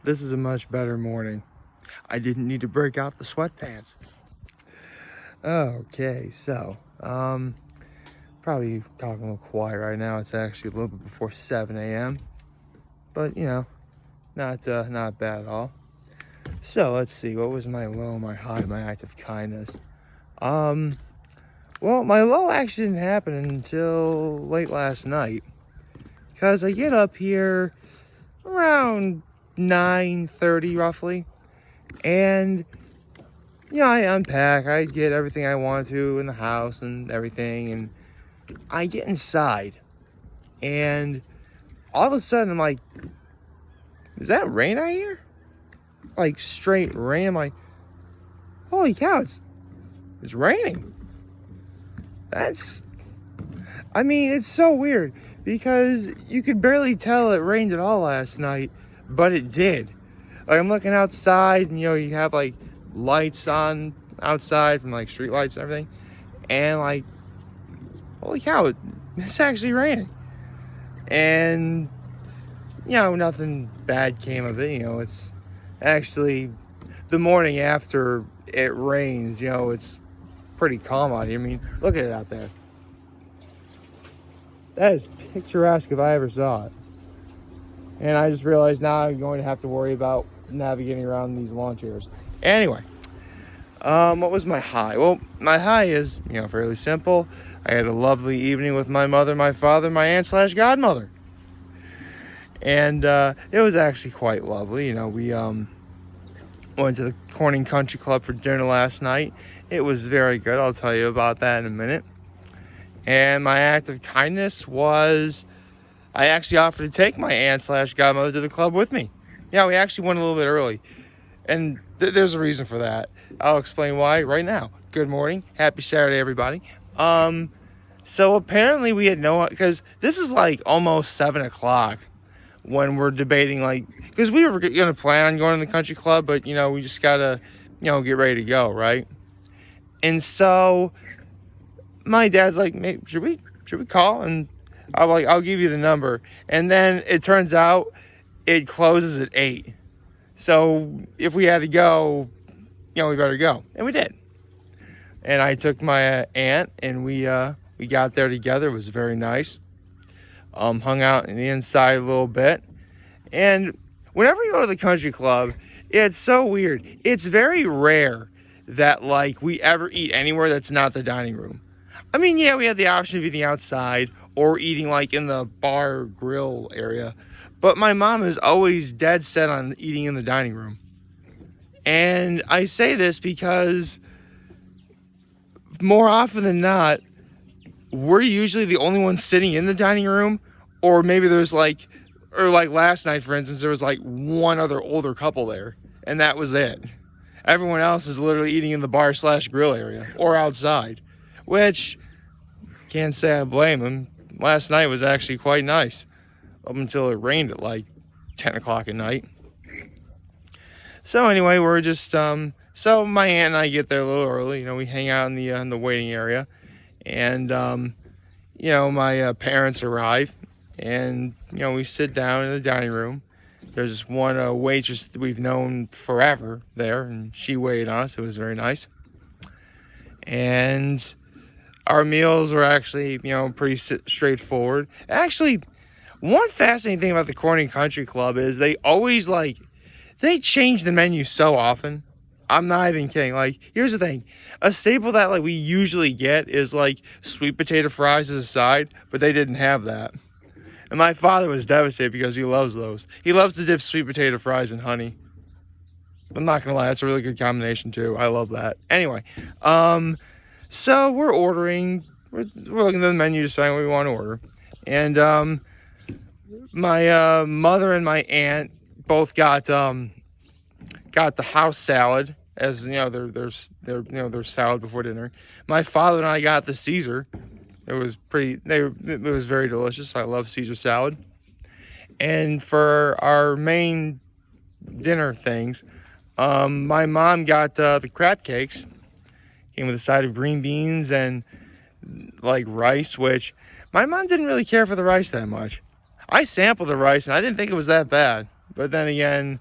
This is a much better morning. I didn't need to break out the sweatpants. Okay, so, probably talking a little quiet right now. It's actually a little bit before 7 a.m. But, not bad at all. So, let's see. What was my low, my high, my act of kindness? Well, my low actually didn't happen until late last night. Because I get up here around 9:30 roughly. And I unpack, I get everything I want to in the house and everything, and I get inside, and all of a sudden I'm like, is that rain out here? Like straight rain. I'm like, holy cow, it's raining. It's so weird because you could barely tell it rained at all last night, but it did. Like, I'm looking outside, and you have like lights on outside from like street lights and everything, and like, holy cow, it's actually raining. And nothing bad came of it. It's actually the morning after it rains. It's pretty calm out here. I mean, look at it out there. That is picturesque if I ever saw it. And I just realized now I'm going to have to worry about navigating around these lawn chairs. Anyway, what was my high? Well, my high is, fairly simple. I had a lovely evening with my mother, my father, my aunt/godmother. And it was actually quite lovely. We went to the Corning Country Club for dinner last night. It was very good. I'll tell you about that in a minute. And my act of kindness was I actually offered to take my aunt/godmother to the club with me. Yeah, we actually went a little bit early. And there's a reason for that. I'll explain why right now. Good morning. Happy Saturday, everybody. So apparently we had because this is like almost 7 o'clock when we're debating, because we were going to plan on going to the country club, but, we just got to, get ready to go, right? And so my dad's like, should we call? And I'm like, I'll give you the number. And then it turns out it closes at 8. So if we had to go, we better go. And we did. And I took my aunt, and we got there together. It was very nice. Hung out in the inside a little bit. And whenever you go to the country club, it's so weird. It's very rare that we ever eat anywhere that's not the dining room. I mean, yeah, we had the option of eating outside or eating in the bar grill area. But my mom is always dead set on eating in the dining room. And I say this because more often than not, we're usually the only ones sitting in the dining room, or maybe there's last night, for instance, there was one other older couple there, and that was it. Everyone else is literally eating in the bar/grill area or outside, which can't say I blame them. Last night was actually quite nice up until it rained at 10 o'clock at night. So anyway, we're just so my aunt and I get there a little early. We hang out in the waiting area. And, my parents arrive, and, we sit down in the dining room. There's this one waitress that we've known forever there, and she waited on us. It was very nice. And our meals were actually, pretty straightforward. Actually, one fascinating thing about the Corning Country Club is they always, they change the menu so often. I'm not even kidding. Here's the thing. A staple that, we usually get is, sweet potato fries as a side, but they didn't have that. And my father was devastated because he loves those. He loves to dip sweet potato fries in honey. I'm not going to lie. That's a really good combination, too. I love that. Anyway, so we're ordering. We're looking at the menu, deciding what we want to order. And my mother and my aunt both got the house salad, as their salad before dinner. My father and I got the Caesar. It was it was very delicious. I love Caesar salad. And for our main dinner things, my mom got the crab cakes. Came with a side of green beans and rice, which my mom didn't really care for the rice that much. I sampled the rice and I didn't think it was that bad. But then again,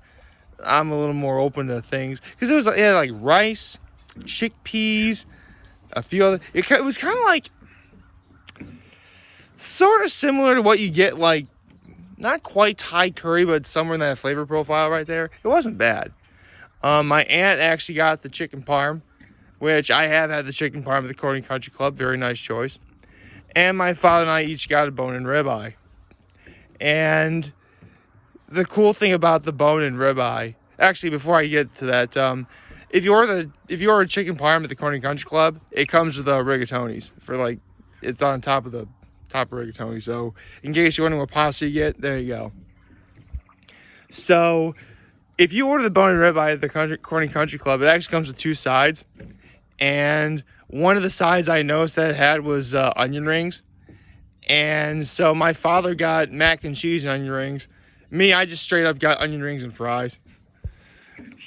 I'm a little more open to things. Because it was like rice, chickpeas, a few other. It was kind of like sort of similar to what you get, like not quite Thai curry, but somewhere in that flavor profile right there. It wasn't bad. My aunt actually got the chicken parm, which I have had the chicken parm at the Corning Country Club. Very nice choice. And my father and I each got a bone and ribeye. And the cool thing about the bone and ribeye, actually, before I get to that, if you order chicken parm at the Corning Country Club, it comes with rigatonis for like, it's on top of rigatoni. So in case you're wondering what pasta you get, there you go. So if you order the bone and ribeye at the Corning Country Club, it actually comes with two sides. And one of the sides I noticed that it had was onion rings. And so my father got mac and cheese and onion rings. Me, I just straight up got onion rings and fries.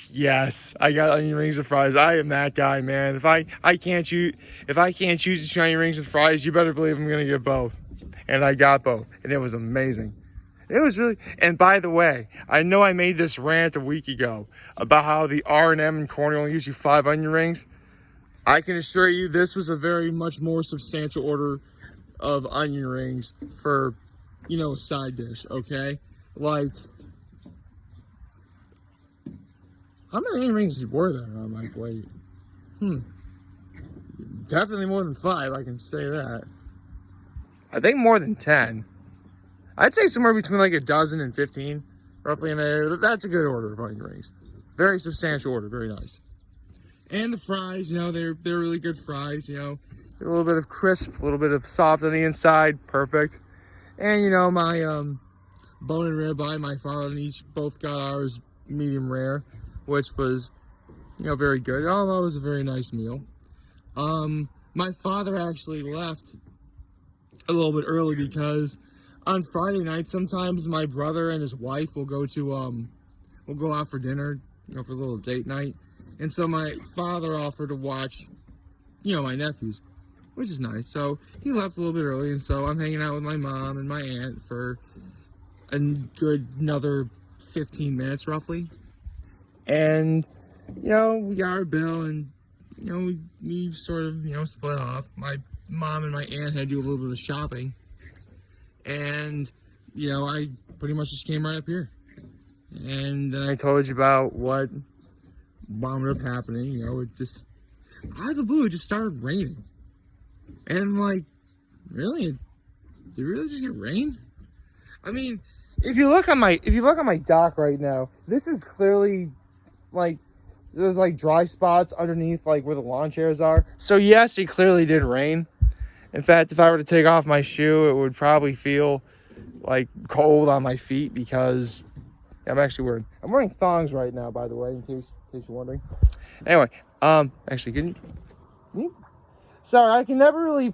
Yes, I got onion rings and fries. I am that guy, man. If I can't choose between onion rings and fries, you better believe I'm gonna get both. And I got both, and it was amazing. It was really. And by the way, I know I made this rant a week ago about how the R&M in Corning only gives you 5 onion rings. I can assure you, this was a very much more substantial order of onion rings for, a side dish. Okay, like. How many onion rings were there on my plate? Definitely more than 5, I can say that. I think more than 10. I'd say somewhere between like a dozen and 15, roughly in there. That's a good order of onion rings. Very substantial order, very nice. And the fries, they're really good fries, a little bit of crisp, a little bit of soft on the inside, perfect. And my bone and ribeye, my father and each both got ours medium rare, which was, very good. Although it was a very nice meal. My father actually left a little bit early because on Friday night, sometimes my brother and his wife will go out for dinner, for a little date night. And so my father offered to watch, my nephews, which is nice. So he left a little bit early, and so I'm hanging out with my mom and my aunt for a good another 15 minutes roughly. And, we got our bill, and, we sort of, split off. My mom and my aunt had to do a little bit of shopping. And, I pretty much just came right up here. And then I told you about what wound up happening. It just, out of the blue, it just started raining. And, really? Did it really just get rain? I mean, if you look on my dock right now, this is clearly, there's, dry spots underneath, where the lawn chairs are. So, yes, it clearly did rain. In fact, if I were to take off my shoe, it would probably feel, cold on my feet because I'm wearing thongs right now, by the way, in case you're wondering. Anyway, actually, can you? Sorry, I can never really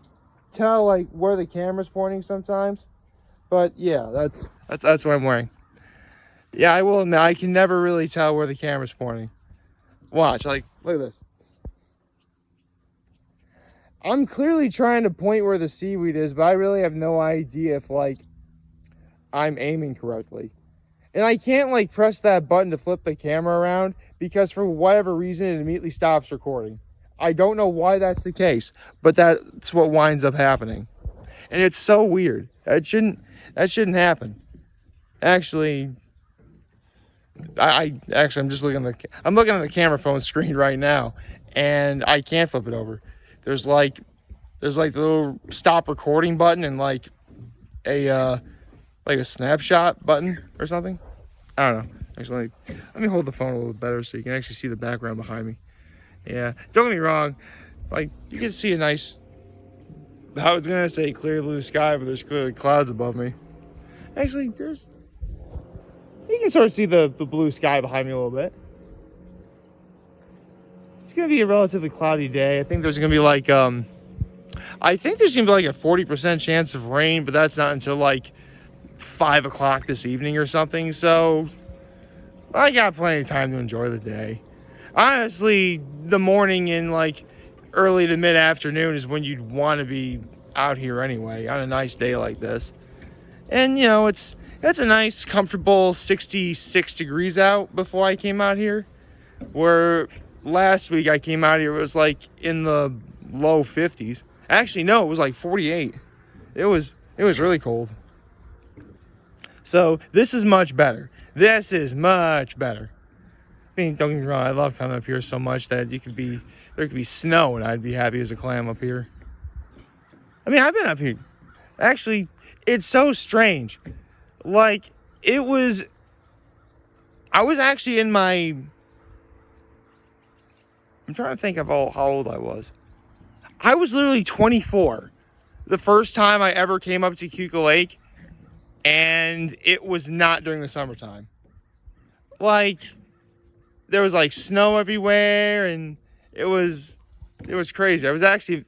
tell, where the camera's pointing sometimes. But, yeah, that's what I'm wearing. Yeah, I will admit, I can never really tell where the camera's pointing. Watch, look at this. I'm clearly trying to point where the seaweed is, but I really have no idea if, I'm aiming correctly. And I can't, press that button to flip the camera around because for whatever reason, it immediately stops recording. I don't know why that's the case, but that's what winds up happening. And it's so weird. That shouldn't happen. Actually, I'm just looking at the camera phone screen right now, and I can't flip it over. There's the little stop recording button and a snapshot button or something. I don't know. Actually, let me hold the phone a little better so you can actually see the background behind me. Yeah, don't get me wrong. You can see a nice, I was gonna say clear blue sky, but there's clearly clouds above me. Actually, you can sort of see the blue sky behind me a little bit. It's gonna be a relatively cloudy day. I think there's gonna be a 40% chance of rain, but that's not until 5 o'clock this evening or something. So I got plenty of time to enjoy the day. Honestly, the morning and early to mid afternoon is when you'd want to be out here anyway on a nice day like this. And it's it's a nice, comfortable 66 degrees out before I came out here. Where last week I came out here, it was like in the low 50s. Actually, no, it was like 48. It was really cold. So this is much better. This is much better. I mean, don't get me wrong, I love coming up here so much that there could be snow and I'd be happy as a clam up here. I mean, I've been up here. Actually, it's so strange. Like, I was actually in my, I'm trying to think of how old I was. I was literally 24 the first time I ever came up to Keuka Lake, and it was not during the summertime. Like, there was like snow everywhere, and it was crazy. I was actually,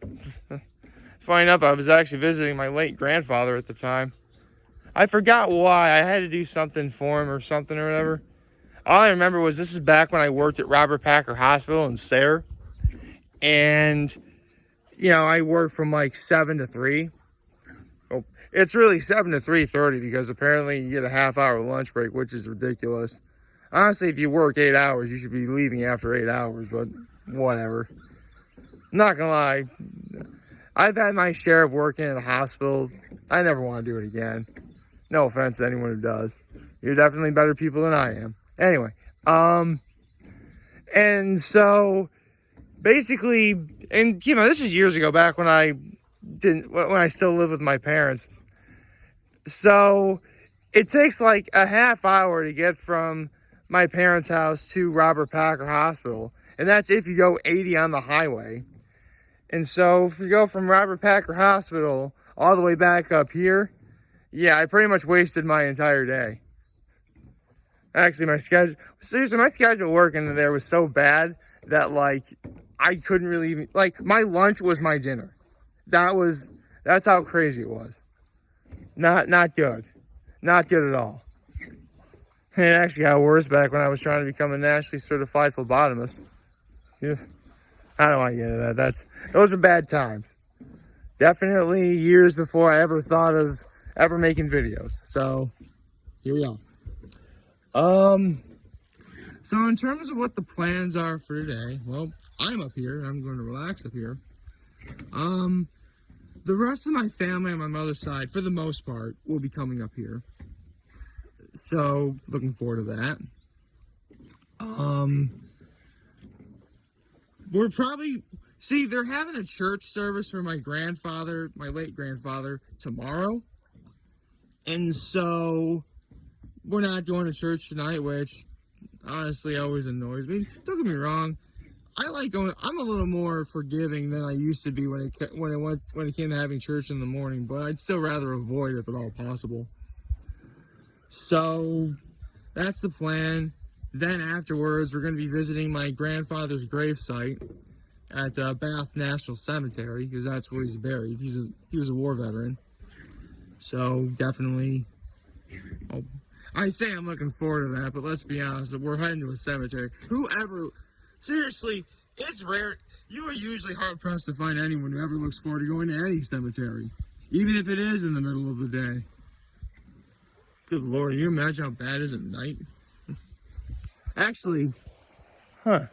funny enough, I was actually visiting my late grandfather at the time. I forgot why. I had to do something for him or something or whatever. All I remember was this is back when I worked at Robert Packer Hospital in Sayre. And, you know, I worked from like 7 to 3. Oh, it's really 7 to 3:30 because apparently you get a half-hour lunch break, which is ridiculous. Honestly, if you work 8 hours, you should be leaving after 8 hours, but whatever. Not gonna lie, I've had my share of working in a hospital. I never want to do it again. No offense to anyone who does. You're definitely better people than I am. Anyway, and so basically, and you know, this is years ago, back when I still lived with my parents. So it takes like a half hour to get from my parents' house to Robert Packer Hospital, and that's if you go 80 on the highway. And so if you go from Robert Packer Hospital all the way back up here, yeah, I pretty much wasted my entire day. Actually, my schedule working there was so bad that, like, I couldn't really even, like, my lunch was my dinner. That's how crazy it was. Not good. Not good at all. And it actually got worse back when I was trying to become a nationally certified phlebotomist. Yeah. I don't want to get into that. Those are bad times. Definitely years before I ever thought of ever making videos. So, here we are. So in terms of what the plans are for today, well, I'm up here. I'm going to relax up here. The rest of my family on my mother's side, for the most part, will be coming up here. So, looking forward to that. We're probably, they're having a church service for my grandfather, my late grandfather, tomorrow. And so, we're not going to church tonight, which honestly always annoys me. Don't get me wrong. I like going. I'm a little more forgiving than I used to be when it came to having church in the morning, but I'd still rather avoid it if at all possible. So that's the plan. Then afterwards, we're going to be visiting my grandfather's gravesite at Bath National Cemetery because that's where he's buried. He was a war veteran. So definitely, I say I'm looking forward to that, but let's be honest, we're heading to a cemetery. Seriously, it's rare. You are usually hard-pressed to find anyone who ever looks forward to going to any cemetery, even if it is in the middle of the day. Good Lord, can you imagine how bad it is at night? Actually, I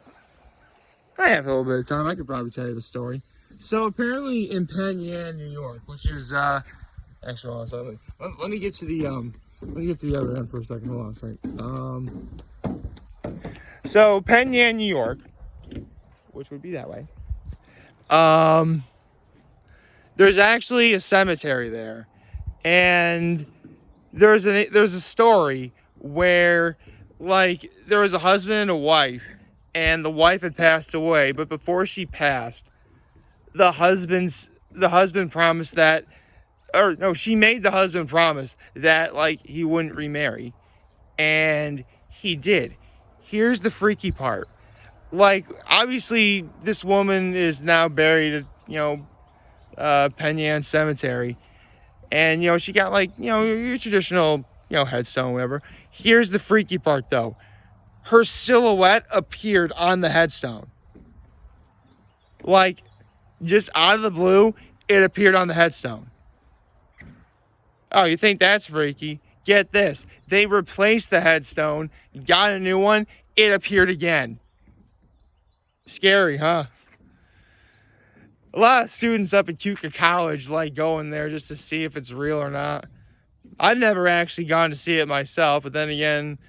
have a little bit of time. I could probably tell you the story. So apparently in Penn Yan, New York, which is, actually, hold on a second. Let me get to the, other end for a second. Hold on a second. So Penn Yan, New York, which would be that way. There's actually a cemetery there, and there's a story where, like, there was a husband and a wife, and the wife had passed away, but before she passed, the husband promised that, or no, she made the husband promise that, like, he wouldn't remarry, and he did. Here's the freaky part. Like, obviously, this woman is now buried at, Penn Yan Cemetery. And, she got, like, your traditional, headstone, whatever. Here's the freaky part, though. Her silhouette appeared on the headstone. Like, just out of the blue, it appeared on the headstone. Oh, you think that's freaky? get this, they replaced the headstone, got a new one, it appeared again. Scary, huh? A lot of students up at Cuca College like going there just to see if it's real or not. I've never actually gone to see it myself, but then again,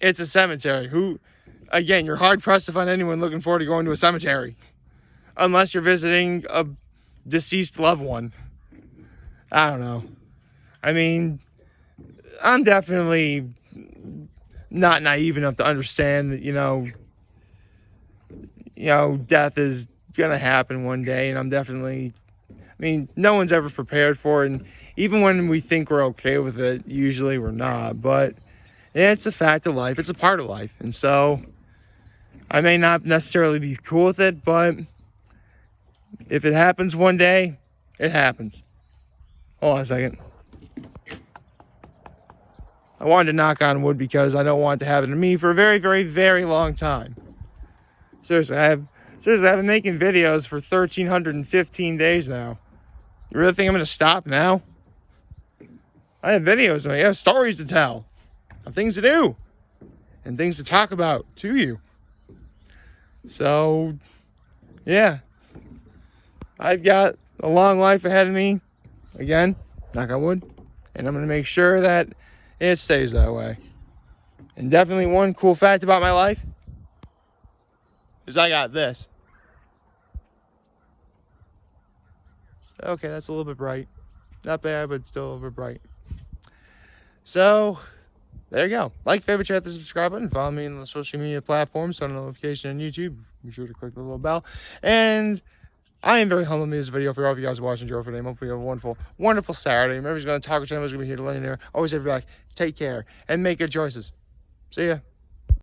it's a cemetery. Again, you're hard-pressed to find anyone looking forward to going to a cemetery. Unless you're visiting a deceased loved one. I don't know. I mean, I'm definitely not naive enough to understand that, death is going to happen one day. And no one's ever prepared for it. And even when we think we're okay with it, usually we're not. But it's a fact of life. It's a part of life. And so I may not necessarily be cool with it, but if it happens one day, it happens. Hold on a second. I wanted to knock on wood because I don't want it to happen to me for a very, very, very long time. Seriously, I've been making videos for 1,315 days now. You really think I'm going to stop now? I have videos, I have stories to tell. I have things to do. And things to talk about to you. So, yeah. I've got a long life ahead of me. Again, knock on wood. And I'm going to make sure that it stays that way. And definitely one cool fact about my life is I got this. Okay, that's a little bit bright. Not bad, but still a little bit bright. So, there you go. Like, favorite, share, the subscribe button. Follow me on the social media platforms. Turn on notification on YouTube. Be sure to click the little bell. And I am very humbled to make this video for all of you guys watching. Joe for today. Hopefully you have a wonderful, wonderful Saturday. Remember, he's going to talk channel. He's going to be here to let you know. Always have your back. Take care and make good choices. See ya.